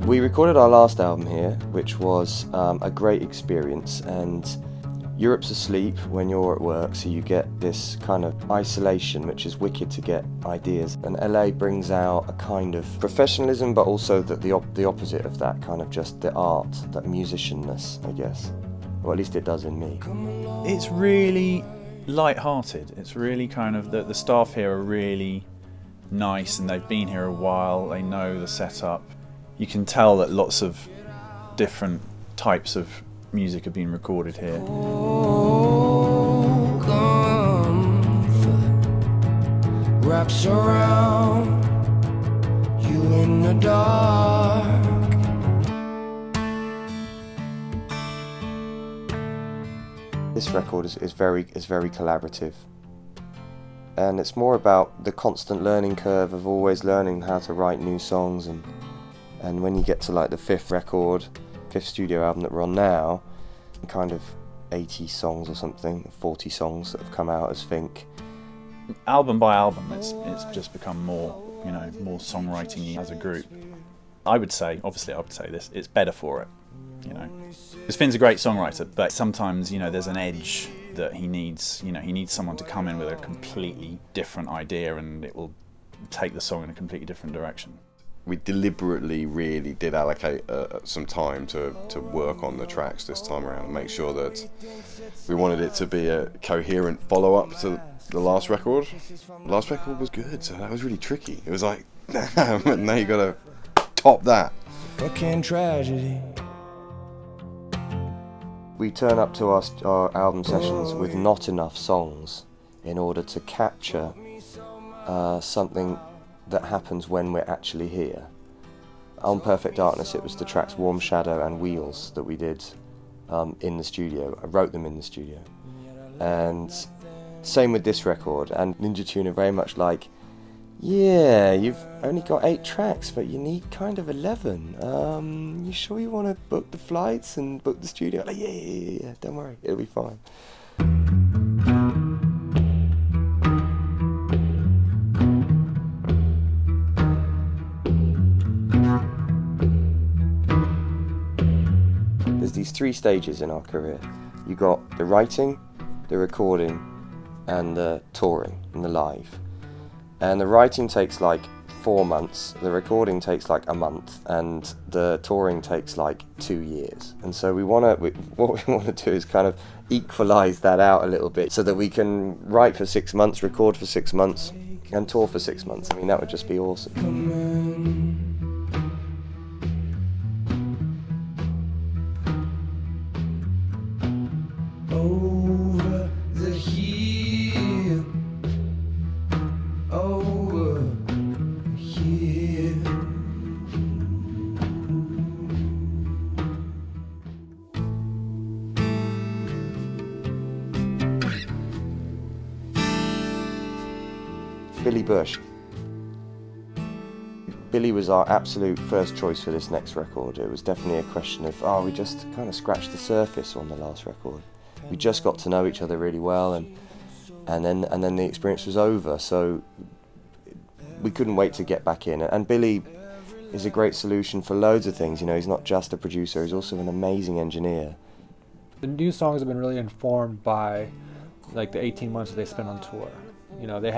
We recorded our last album here, which was a great experience, and Europe's asleep when you're at work, so you get this kind of isolation, which is wicked to get ideas. And LA brings out a kind of professionalism, but also the opposite of that, kind of just the art, that musicianness, I guess. Or at least it does in me. It's really light-hearted. It's really kind of, the staff here are really nice, and they've been here a while, they know the setup. You can tell that lots of different types of music have been recorded here. Oh, comfort wraps around you in the dark. This record is very collaborative, and it's more about the constant learning curve of always learning how to write new songs, and when you get to like the fifth studio album that we're on now, kind of 80 songs or something, 40 songs that have come out as Fink. Album by album, it's just become more, you know, more songwriting as a group. I would say this, it's better for it, you know. Because Finn's a great songwriter, but sometimes, you know, there's an edge that he needs, you know, he needs someone to come in with a completely different idea, and it will take the song in a completely different direction. We deliberately really did allocate some time to work on the tracks this time around and make sure that we wanted it to be a coherent follow-up to the last record. The last record was good, so that was really tricky. It was like, damn, now you gotta top that. Fucking tragedy. We turn up to our album sessions with not enough songs in order to capture something that happens when we're actually here. On Perfect Darkness, it was the tracks Warm Shadow and Wheels that we did in the studio. I wrote them in the studio. And same with this record, and Ninja Tune are very much like, yeah, you've only got 8 tracks, but you need kind of 11. You sure you want to book the flights and book the studio? Like, yeah, don't worry, it'll be fine. There's these 3 stages in our career. You got the writing, the recording, and the touring and the live. And the writing takes like 4 months, the recording takes like a month, and the touring takes like 2 years. And so what we want to do is kind of equalise that out a little bit so that we can write for 6 months, record for 6 months, and tour for 6 months. I mean, that would just be awesome. Over the hill, over the hill. Billy Bush. Billy was our absolute first choice for this next record. It was definitely a question of, oh, we just kind of scratched the surface on the last record. We just got to know each other really well, and then the experience was over, so we couldn't wait to get back in. And Billy is a great solution for loads of things. You know, he's not just a producer, he's also an amazing engineer. The new songs have been really informed by like the 18 months that they spent on tour. You know, they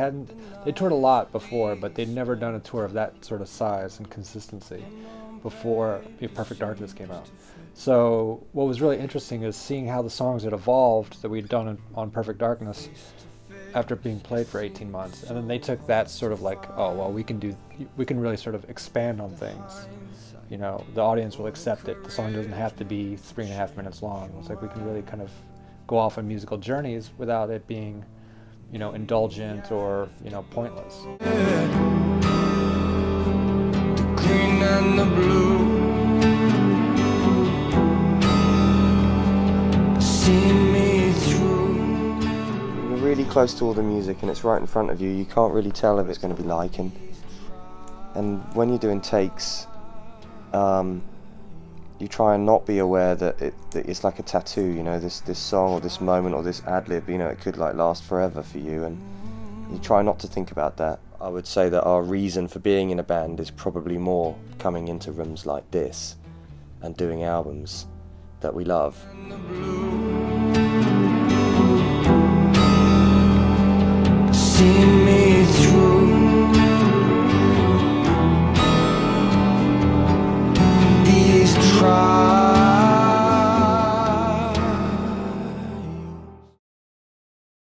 toured a lot before, but they'd never done a tour of that sort of size and consistency before Perfect Darkness came out. So what was really interesting is seeing how the songs had evolved that we'd done on Perfect Darkness after being played for 18 months. And then they took that sort of like, oh, well, we can really sort of expand on things. You know, the audience will accept it. The song doesn't have to be 3.5 minutes long. It's like we can really kind of go off on musical journeys without it being, you know, indulgent or, you know, pointless. The green and the blue. You're really close to all the music and it's right in front of you. You can't really tell if it's going to be like, and when you're doing takes, you try and not be aware that it's like a tattoo, you know, this song or this moment or this ad-lib, you know, it could like last forever for you, and you try not to think about that. I would say that our reason for being in a band is probably more coming into rooms like this and doing albums that we love. See me